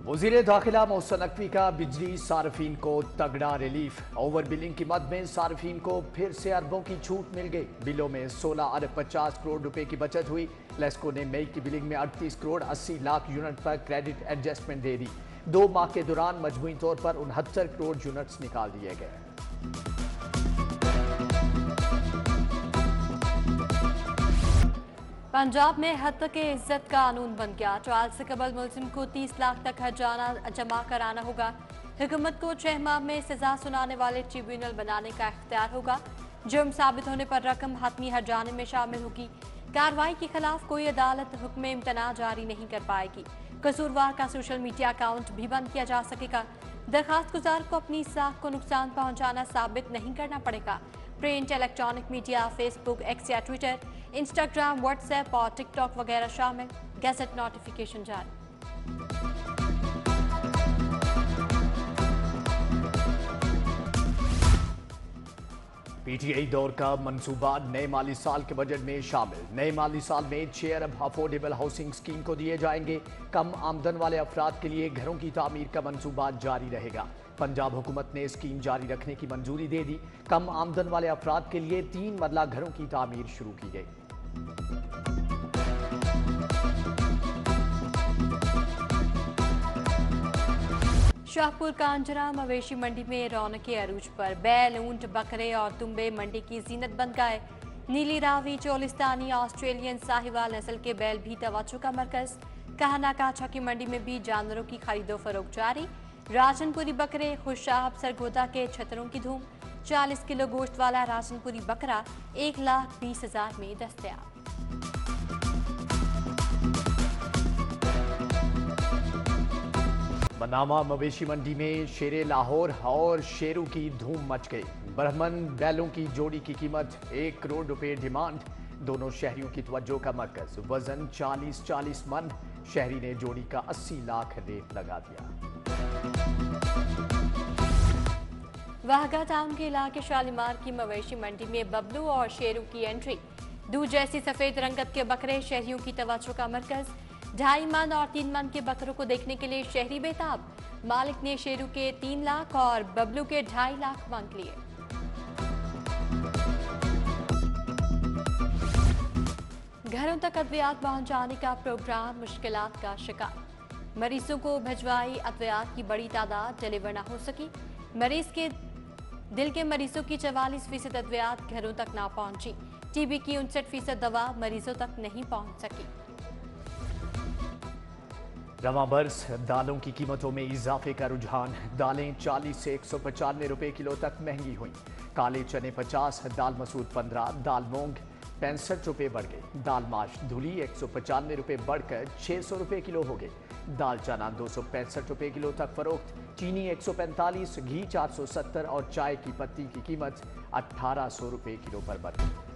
वज़ीर दाखिला मोहसिन नकवी का बिजली सार्फिन को तगड़ा रिलीफ। ओवर बिलिंग की मद में सार्फिन को फिर से अरबों की छूट मिल गई। बिलों में 16 अरब 50 करोड़ रुपए की बचत हुई। लेस्को ने मई की बिलिंग में 38 करोड़ 80 लाख यूनिट पर क्रेडिट एडजस्टमेंट दे दी। 2 माह के दौरान मजमूई तौर पर 69 करोड़ यूनिट्स निकाल दिए गए। पंजाब में हद तक इज्जत कानून बन गया। ट्रायल से कबल मुलजिम को 30 लाख तक हर्जाना जमा कराना होगा। हुकूमत को 6 माह में सजा सुनाने वाले ट्रिब्यूनल बनाने का इख्तियार होगा। जुर्म साबित होने पर रकम हतमी हर्जाने में शामिल होगी। कार्रवाई के खिलाफ कोई अदालत हुक्म इम्तना जारी नहीं कर पाएगी। कसूरवार का सोशल मीडिया अकाउंट भी बंद किया जा सकेगा। दरखास्त गुजार को अपनी साख को नुकसान पहुंचाना साबित नहीं करना पड़ेगा। Print, electronic media, Facebook, x या ट्विटर, इंस्टाग्राम, व्हाट्सएप और टिकटॉक वगैरह शामिल। गैजेट नोटिफिकेशन जारी। पीटीआई दौर का मंसूबा नए माली साल के बजट में शामिल। नए माली साल में 6 अरब अफोर्डेबल हाउसिंग स्कीम को दिए जाएंगे। कम आमदन वाले अफराद के लिए घरों की तामीर का मंसूबा जारी रहेगा। पंजाब हुकूमत ने स्कीम जारी रखने की मंजूरी दे दी। कम आमदन वाले अफराद के लिए 3 मरला घरों की तामीर शुरू की गई। शाहपुर कांजरा मवेशी मंडी में रौनकें अरूज पर। बैल, ऊंट, बकरे और दुम्बे मंडी की जीनत बन गए। नीली रावी, चोलिस्तानी, ऑस्ट्रेलियन साहिवाल नस्ल के बैल भी तवज्जो का मरकज। कहना काछा की मंडी में भी जानवरों की खरीदो फरोख्त जारी। राजनपुरी बकरे, खुशाब सरगोदा के छतरों की धूम। 40 किलो गोश्त वाला राजनपुरी बकरा 1,20,000 में दस्तयाब। मनामा मवेशी मंडी में शेरे लाहौर और शेरों की धूम मच गई। ब्राह्मण बैलों की जोड़ी की कीमत 1 करोड़ रुपए डिमांड। दोनों शहरियों की तवज्जो का मरकज। वजन 40-40 मन। शहरी ने जोड़ी का 80 लाख रेट लगा दिया। वाहगा टाउन के इलाके शालीमार की मवेशी मंडी में बबलू और शेरों की एंट्री। दूध जैसी सफेद रंगत के बकरे शहरियों की तवज्जो का मरकज। 2.5 मन और 3 मन के बकरों को देखने के लिए शहरी बेताब। मालिक ने शेरू के 3 लाख और बबलू के 2.5 लाख मांग लिए। घरों तक अद्वियात पहुंचाने का प्रोग्राम मुश्किलात का शिकार। मरीजों को भिजवाई अद्वियात की बड़ी तादाद डिलीवर न हो सकी। मरीज के दिल के मरीजों की 44% अद्वियात घरों तक ना पहुंची। टीबी की 59% दवा मरीजों तक नहीं पहुंच सकी। रवां बरस दालों की कीमतों में इजाफे का रुझान। दालें 40 से 195 रुपए किलो तक महंगी हुई। काले चने 50, दाल मसूर 15, दाल मूंग 65 रुपए बढ़ गई। दाल माश धुली 195 रुपए बढ़कर 600 रुपए किलो हो गई। दाल चना 265 रुपए किलो तक फरोख्त। चीनी 145, घी 470 और चाय की पत्ती की कीमत 1800 रुपए किलो पर बढ़ गई।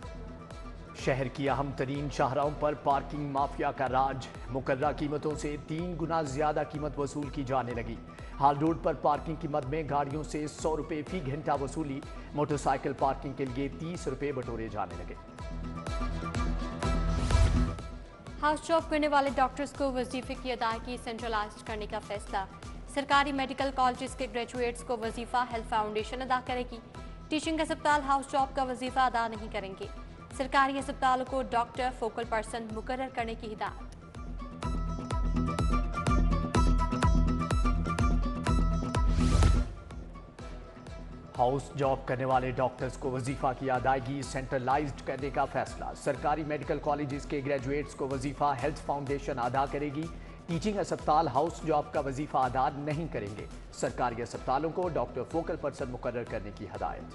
शहर की अहम तरीन शाहराहों पर पार्किंग माफिया का राज। मुकर्रर कीमतों से 3 गुना ज्यादा कीमत वसूल की जाने लगी। हाल रोड पर पार्किंग की मद में गाड़ियों से 100 रुपए फी घंटा वसूली। मोटरसाइकिल पार्किंग के लिए 30 रुपए बटोरे जाने लगे। हाउस जॉब करने वाले डॉक्टर्स को वजीफे की अदायगी सेंट्रलाइज करने का फैसला। सरकारी मेडिकल कॉलेज के ग्रेजुएट्स को वजीफा हेल्थ फाउंडेशन अदा करेगी। टीचिंग अस्पताल हाउस जॉब का वजीफा अदा नहीं करेंगे। सरकारी अस्पतालों को डॉक्टर फोकल पर्सन मुकर्रर करने की हिदायत। हाउस जॉब करने वाले डॉक्टर्स को वजीफा की अदायगी सेंट्रलाइज्ड करने का फैसला। सरकारी मेडिकल कॉलेजेस के ग्रेजुएट्स को वजीफा हेल्थ फाउंडेशन अदा करेगी। टीचिंग अस्पताल हाउस जॉब का वजीफा अदा नहीं करेंगे। सरकारी अस्पतालों को डॉक्टर फोकल पर्सन मुकर्रर करने की हिदायत।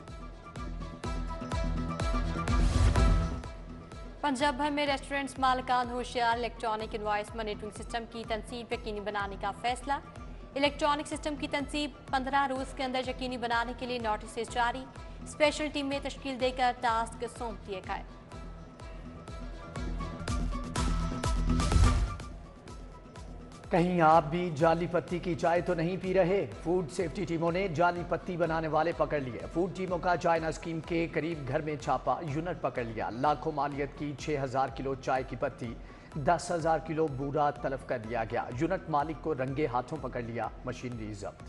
पंजाब भर में रेस्टोरेंट्स मालिकान होशियार। इलेक्ट्रॉनिक इनवॉइस मॉनिटरिंग सिस्टम की तनसीब यकीनी बनाने का फैसला। इलेक्ट्रॉनिक सिस्टम की तनसीब 15 रोज के अंदर यकीनी बनाने के लिए नोटिस जारी। स्पेशल टीम में तश्कील देकर टास्क सौंप दिए गए। कहीं आप भी जाली पत्ती की चाय तो नहीं पी रहे? फूड सेफ्टी टीमों ने जाली पत्ती बनाने वाले पकड़ लिए। फूड टीमों का चाइना स्कीम के करीब घर में छापा, यूनिट पकड़ लिया। लाखों मालियत की 6000 किलो चाय की पत्ती 10,000 किलो बूरा तलब कर लिया गया। यूनिट मालिक को रंगे हाथों पकड़ लिया, मशीनरी जब्त।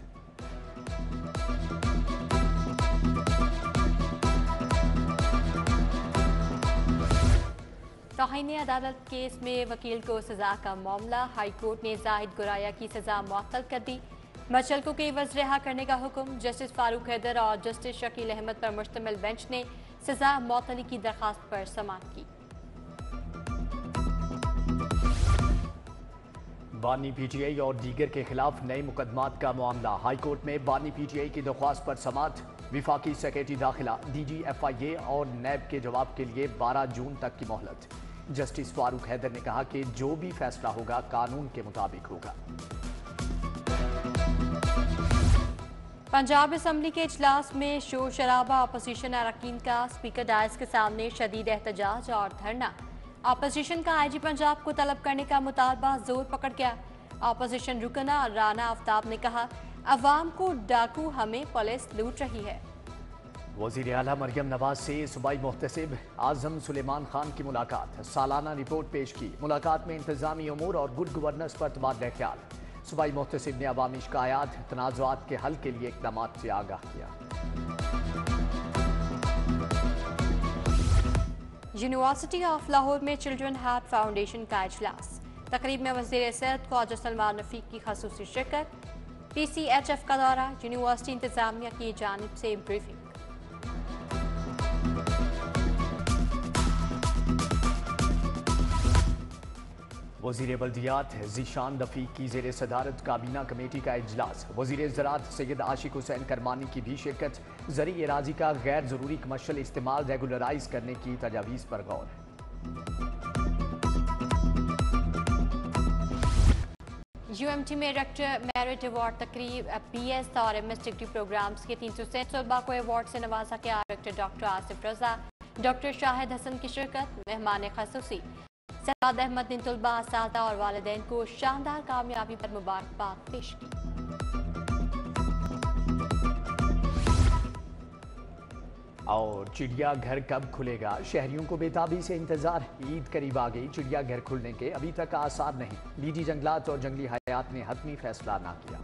तौहीन अदालत केस में वकील को सजा का मामला, हाई कोर्ट ने जाहिद गुराया की सजा मुअत्तल कर दी। मचलकों के एवज रिहा करने का हुक्म। जस्टिस फारूक हैदर और जस्टिस शकील अहमद पर मुश्तमिल बेंच ने सजा मुअत्तली की दरखास्त पर समाअत की। बानी पीटीआई और दीगर के खिलाफ नए मुकदमात का मामला। हाई कोर्ट में बानी पीटीआई की दरख्वास्त पर समाअत। विफाकी सेक्रेटरी दाखिला, DG/FIA और नैब के जवाब के लिए 12 जून तक की मोहलत। जस्टिस फारूक हैदर ने कहा कि जो भी फैसला होगा कानून के मुताबिक होगा। पंजाब असम्बली के इजलास में शोर शराबा, अपोजिशन अरकान का स्पीकर डायस के सामने शदीद एहतजाज और धरना। अपोजिशन का IG पंजाब को तलब करने का मुतालबा जोर पकड़ गया। अपोजिशन रुकना राना आफ्ताब ने कहा, अवाम को डाकू हमें पुलिस लूट रही है। वज़ीर आला मरियम नवाज से सूबाई मुहतसिब आजम सुलेमान खान की मुलाकात। सालाना रिपोर्ट पेश की। मुलाकात में इंतजामी उमूर और गुड गवर्नेंस पर तबादला ख्याल। सूबाई मुहतसिब ने अवामी शिकायत तनाज़ुआत के हल के लिए इक़दाम से आगाह किया। यूनिवर्सिटी ऑफ लाहौर में चिल्ड्रन हार्ट फाउंडेशन का इजलास। तकरीब में वज़ीर सेहत ख्वाजा सलमान रफीक की ख़ुसूसी शिरकत। PCHF का दौरा, यूनिवर्सिटी इंतजामिया की जानिब से ब्रीफिंग। वज़ीर बल्दियात ज़ीशान रफ़ीक की ज़ेर सदारत काबीना कमेटी का इजलास। वज़ीर ज़राअत सैयद आशिक हुसैन करमानी की भी शिरकत। ज़री एराज़ी का गैर ज़रूरी कमर्शल इस्तेमाल रेगुलराइज करने की तजावीज़ पर गौर। UMT में रेक्टर मेरिट अवार्ड तकरीब। BS और MS डिग्री प्रोग्राम्स के 360 तलबा को अवार्ड से नवाजा गया। रेक्टर डॉक्टर आसिफ रजा, डॉक्टर शाहिद हसन की शिरकत। मेहमान खसूसी सदाद अहमद ने तलबा, असातिज़ा और वालिदैन को शानदार कामयाबी पर मुबारकबाद पेश की। और चिड़ियाघर कब खुलेगा, शहरियों को बेताबी से इंतजार। ईद करीब आ गई, चिड़ियाघर खुलने के अभी तक आसार नहीं। DG जंगलात और जंगली हयात ने हतमी फैसला ना किया।